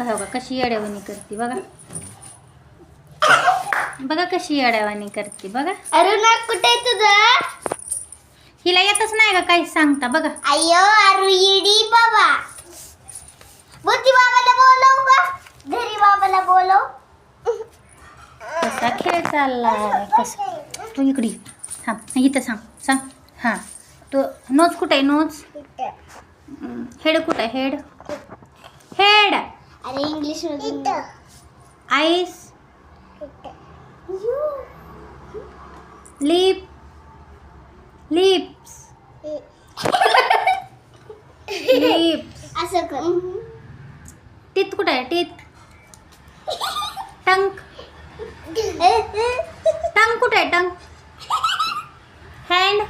हो का कशी येड्यावानी करते बघा. बघा कशी येड्यावानी करते बघा. अरुणा कुठे तुझं? हिला येतच नाही का काही सांगता बघा. अय्यो अरु येडी बाबा. बुद्धी बाबाला बोलव का? घरी बाबाला बोलव. कसा खेळ चाललाय कसा. तू इकडे थांब इथं सांग. हां तो नोज कुठे आहे नोज. हेड कुठे आहे हेड. अरे इंग्लिश मध्ये. आईस लिप्स असं कर. टीथ कुठे आहे टीथ. टंग कुठे आहे टंग. हँड